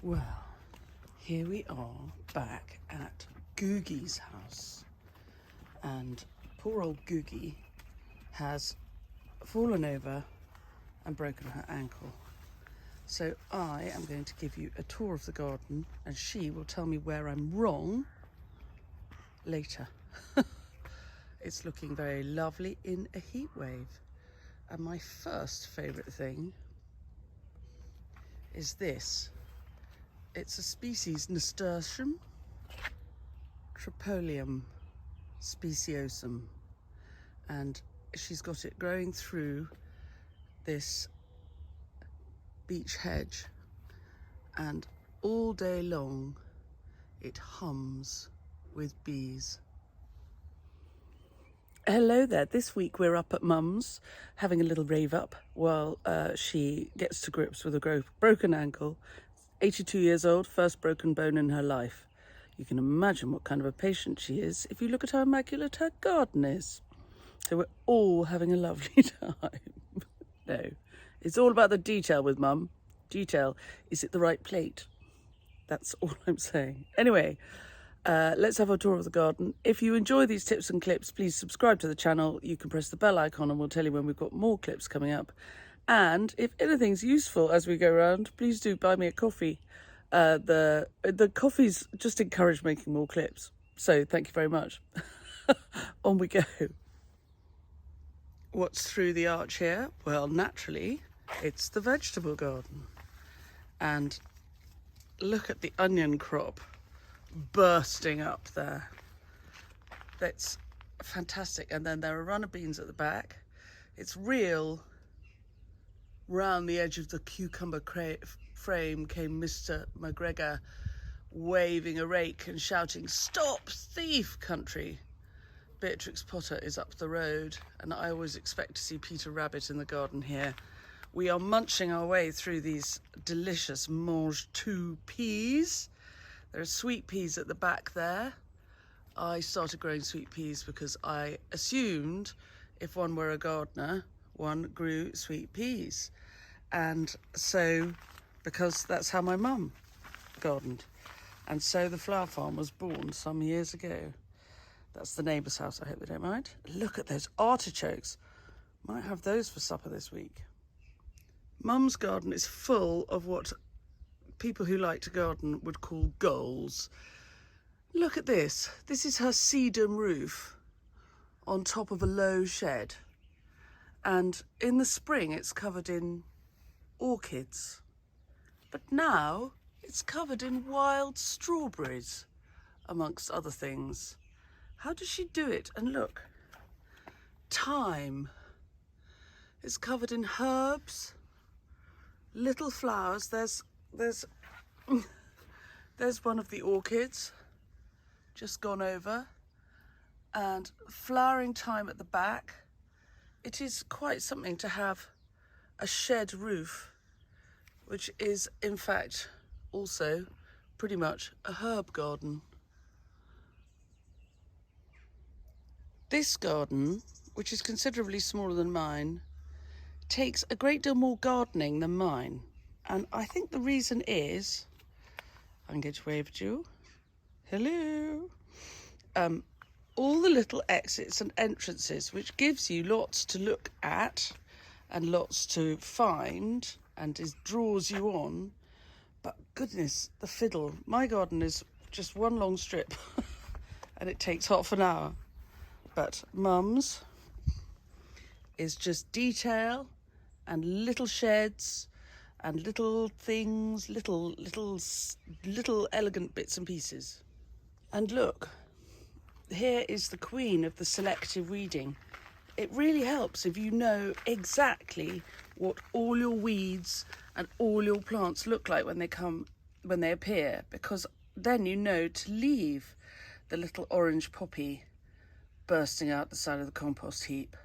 Well, here we are back at Googie's house, and poor old Googie has fallen over and broken her ankle. So I am going to give you a tour of the garden, and she will tell me where I'm wrong later. It's looking very lovely in a heat wave. And my first favourite thing is this. It's a species Nasturtium Tropolium speciosum, and she's got it growing through this beech hedge, and all day long it hums with bees. Hello there. This week we're up at Mum's having a little rave up while she gets to grips with a broken ankle. 82 years old, first broken bone in her life. You can imagine what kind of a patient she is if you look at how immaculate her garden is. So we're all having a lovely time. No, it's all about the detail with Mum. Detail. Is it the right plate? That's all I'm saying. Anyway, let's have a tour of the garden. If you enjoy these tips and clips, please subscribe to the channel. You can press the bell icon and we'll tell you when we've got more clips coming up. And if anything's useful as we go around, please do buy me a coffee. The coffees just encourage making more clips. So thank you very much. On we go. What's through the arch here? Well, naturally, it's the vegetable garden. And look at the onion crop bursting up there. That's fantastic. And then there are runner beans at the back. It's real. Round the edge of the cucumber frame came Mr. McGregor, waving a rake and shouting, "Stop, thief, country!" Beatrix Potter is up the road, and I always expect to see Peter Rabbit in the garden here. We are munching our way through these delicious mange tout peas. There are sweet peas at the back there. I started growing sweet peas because I assumed if one were a gardener, one grew sweet peas. And so, because that's how my mum gardened. And so the flower farm was born some years ago. That's the neighbour's house, I hope they don't mind. Look at those artichokes. Might have those for supper this week. Mum's garden is full of what people who like to garden would call goals. Look at this. This is her Sedum roof on top of a low shed. And in the spring it's covered in orchids, but now it's covered in wild strawberries, amongst other things. How does she do it? And look, thyme is covered in herbs, little flowers. There's one of the orchids just gone over, and flowering thyme at the back. It is quite something to have a shed roof, which is in fact also pretty much a herb garden. This garden, which is considerably smaller than mine, takes a great deal more gardening than mine. And I think the reason is, I'm going to wave at you. Hello. All the little exits and entrances, which gives you lots to look at and lots to find, and draws you on. But goodness, the fiddle. My garden is just one long strip and it takes half an hour. But Mum's is just detail and little sheds and little things, little elegant bits and pieces. And look, here is the queen of the selective weeding. It really helps if you know exactly what all your weeds and all your plants look like when they appear, because then you know to leave the little orange poppy bursting out the side of the compost heap.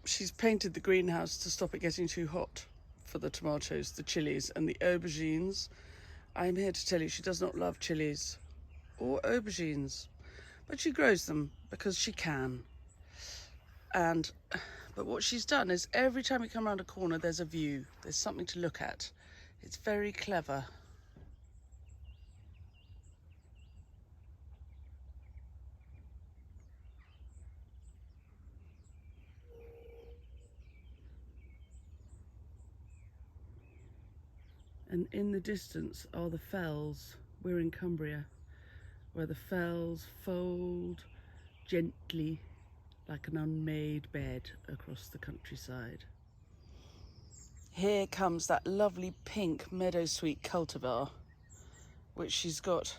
She's painted the greenhouse to stop it getting too hot for the tomatoes, the chilies and the aubergines. I'm here to tell you she does not love chilies or aubergines, but she grows them because she can. And But what she's done is every time you come around a corner, there's a view. There's something to look at. It's very clever. And in the distance are the fells. We're in Cumbria, where the fells fold gently like an unmade bed across the countryside. Here comes that lovely pink meadowsweet cultivar, which she's got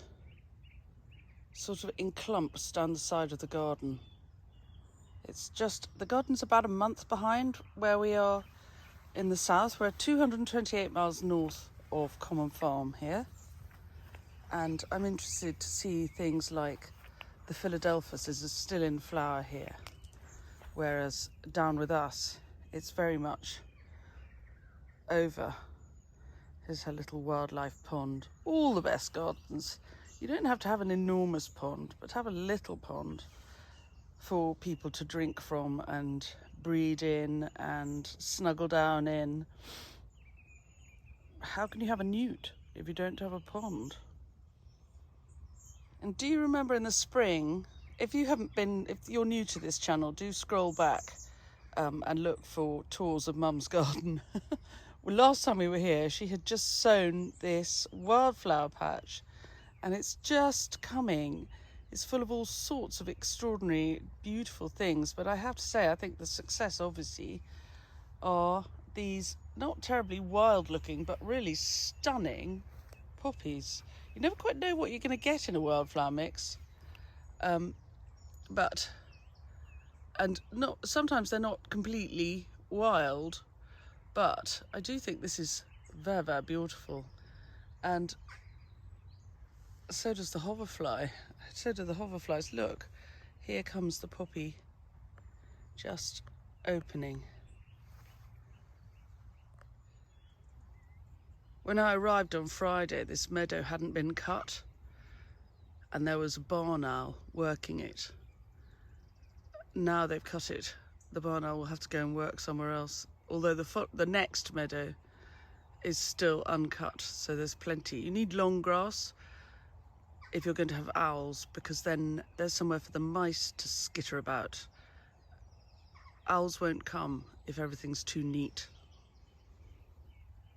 sort of in clumps down the side of the garden. It's just, the garden's about a month behind where we are in the south. We're 228 miles north of Common Farm here. And I'm interested to see things like the Philadelphus is still in flower here. Whereas down with us, it's very much over. Here's her little wildlife pond. All the best gardens. You don't have to have an enormous pond, but have a little pond for people to drink from and breed in and snuggle down in. How can you have a newt if you don't have a pond? And do you remember in the spring, if you're new to this channel, do scroll back and look for tours of Mum's garden. Well, last time we were here, she had just sown this wildflower patch, and it's just coming. It's full of all sorts of extraordinary, beautiful things. But I have to say, I think the success, obviously, are these not terribly wild looking, but really stunning poppies. You never quite know what you're going to get in a wildflower mix. Sometimes they're not completely wild, but I do think this is very, very beautiful. And so does the hoverfly. So do the hoverflies. Look, here comes the poppy just opening. When I arrived on Friday, this meadow hadn't been cut, and there was a barn owl working it. Now they've cut it, the barn owl will have to go and work somewhere else. Although the next meadow is still uncut, so there's plenty. You need long grass if you're going to have owls, because then there's somewhere for the mice to skitter about. Owls won't come if everything's too neat.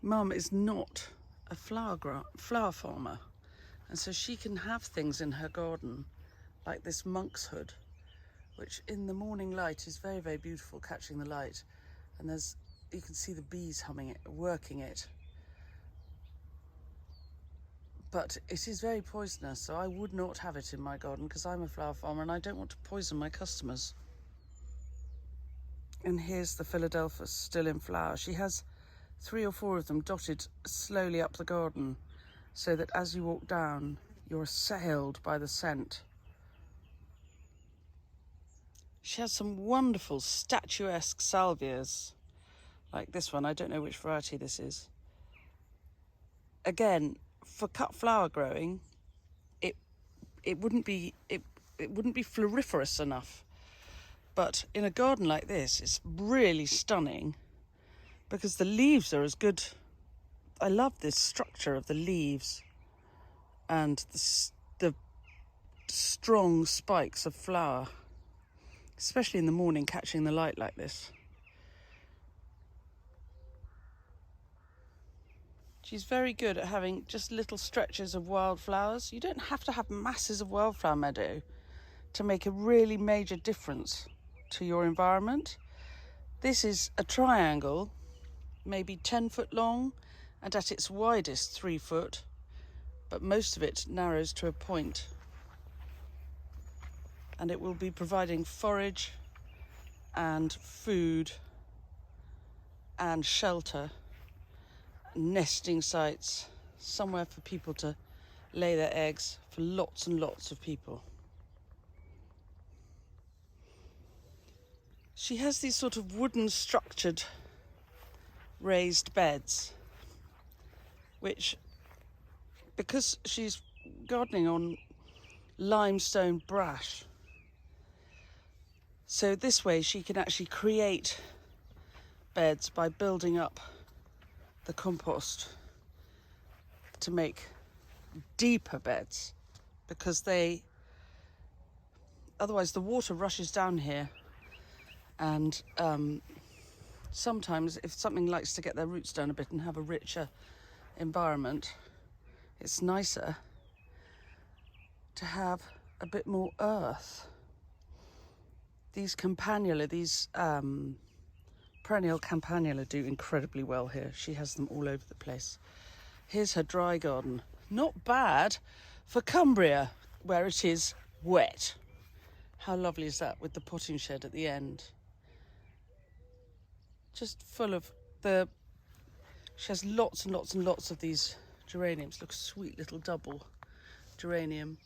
Mum is not a flower farmer, and so she can have things in her garden like this monk's hood, which in the morning light is very, very beautiful, catching the light. And you can see the bees humming it, working it. But it is very poisonous, so I would not have it in my garden, because I'm a flower farmer and I don't want to poison my customers. And here's the Philadelphus still in flower. She has 3 or 4 of them dotted slowly up the garden, so that as you walk down, you're assailed by the scent. She has some wonderful statuesque salvias, like this one. I don't know which variety this is. Again, for cut flower growing, it wouldn't be floriferous enough. But in a garden like this, it's really stunning, because the leaves are as good. I love this structure of the leaves and the strong spikes of flower, especially in the morning, catching the light like this. She's very good at having just little stretches of wildflowers. You don't have to have masses of wildflower meadow to make a really major difference to your environment. This is a triangle, maybe 10 foot long, and at its widest 3 foot, but most of it narrows to a point. And it will be providing forage and food and shelter, nesting sites, somewhere for people to lay their eggs, for lots and lots of people. She has these sort of wooden structured raised beds, which, because she's gardening on limestone brash, So this way she can actually create beds by building up the compost to make deeper beds, because otherwise the water rushes down here, and sometimes if something likes to get their roots down a bit and have a richer environment, it's nicer to have a bit more earth. These campanula, these perennial campanula do incredibly well here. She has them all over the place. Here's her dry garden. Not bad for Cumbria, where it is wet. How lovely is that, with the potting shed at the end? Just full of she has lots and lots and lots of these geraniums. Look, a sweet little double geranium.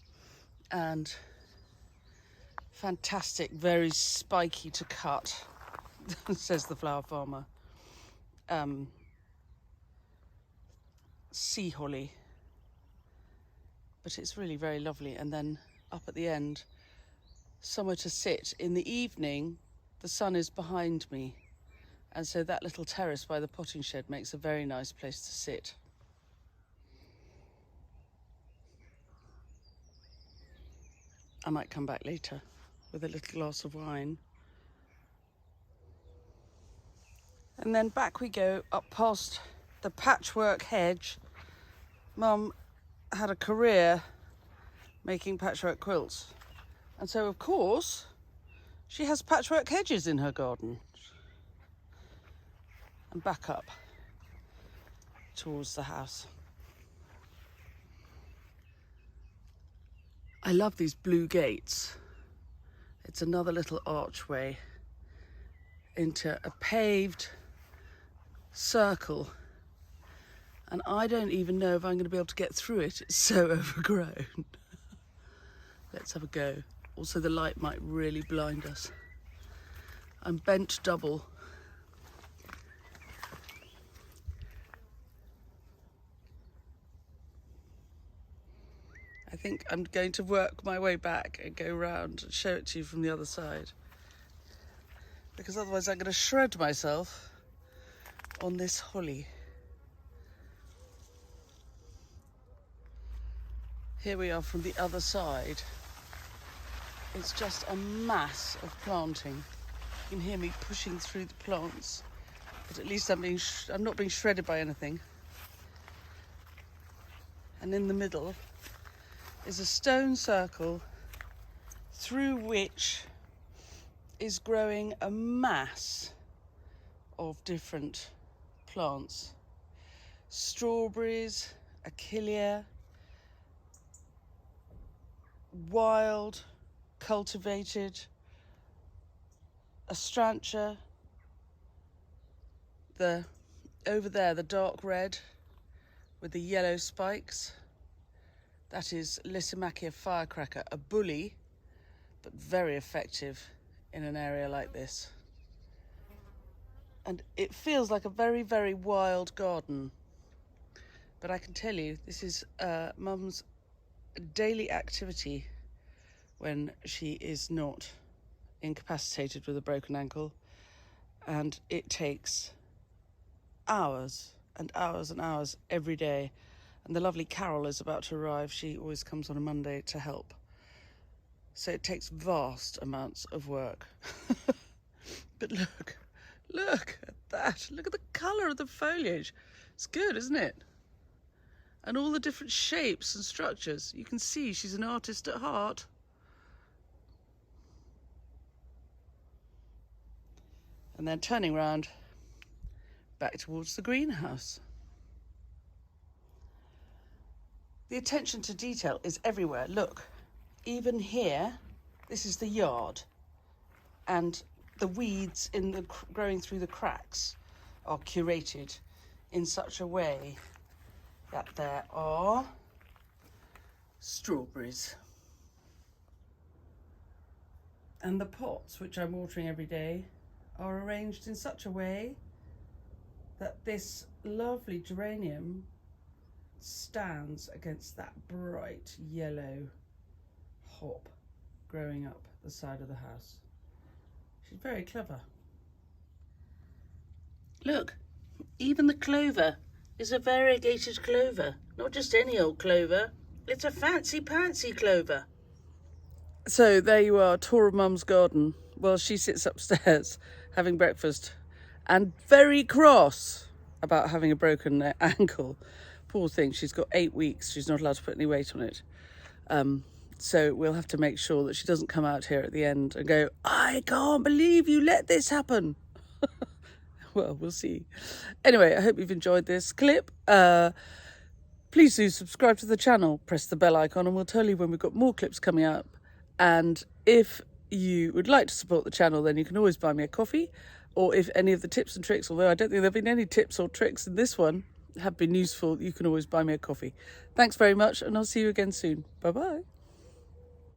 And fantastic, very spiky to cut, says the flower farmer. Sea holly. But it's really very lovely. And then up at the end, somewhere to sit. In the evening, the sun is behind me. And so that little terrace by the potting shed makes a very nice place to sit. I might come back later with a little glass of wine. And then back we go up past the patchwork hedge. Mum had a career making patchwork quilts. And so, of course, she has patchwork hedges in her garden. And back up towards the house. I love these blue gates. It's another little archway into a paved circle. And I don't even know if I'm going to be able to get through it. It's so overgrown. Let's have a go. Also, the light might really blind us. I'm bent double. I think I'm going to work my way back and go round and show it to you from the other side, because otherwise I'm going to shred myself on this holly. Here we are from the other side. It's just a mass of planting. You can hear me pushing through the plants, but at least I'm not being shredded by anything. And in the middle is a stone circle through which is growing a mass of different plants. Strawberries, achillea, wild, cultivated, astrantia, over there, the dark red with the yellow spikes. That is Lysimachia firecracker, a bully, but very effective in an area like this. And it feels like a very, very wild garden. But I can tell you, this is Mum's daily activity when she is not incapacitated with a broken ankle. And it takes hours and hours and hours every day. And the lovely Carol is about to arrive. She always comes on a Monday to help. So it takes vast amounts of work. But look at that. Look at the colour of the foliage. It's good, isn't it? And all the different shapes and structures. You can see she's an artist at heart. And then turning round back towards the greenhouse. The attention to detail is everywhere. Look, even here, this is the yard, and the weeds growing through the cracks are curated in such a way that there are strawberries. And the pots, which I'm watering every day, are arranged in such a way that this lovely geranium stands against that bright yellow hop growing up the side of the house. She's very clever. Look, even the clover is a variegated clover. Not just any old clover. It's a fancy pantsy clover. So there you are, tour of Mum's garden. Well, she sits upstairs having breakfast and very cross about having a broken ankle. Poor thing, she's got 8 weeks. She's not allowed to put any weight on it. So we'll have to make sure that she doesn't come out here at the end and go, I can't believe you let this happen. Well, we'll see. Anyway, I hope you've enjoyed this clip. Please do subscribe to the channel, press the bell icon, and we'll tell you when we've got more clips coming up. And if you would like to support the channel, then you can always buy me a coffee. Or if any of the tips and tricks, although I don't think there have been any tips or tricks in this one, have been useful, you can always buy me a coffee. Thanks very much, and I'll see you again soon. Bye-bye.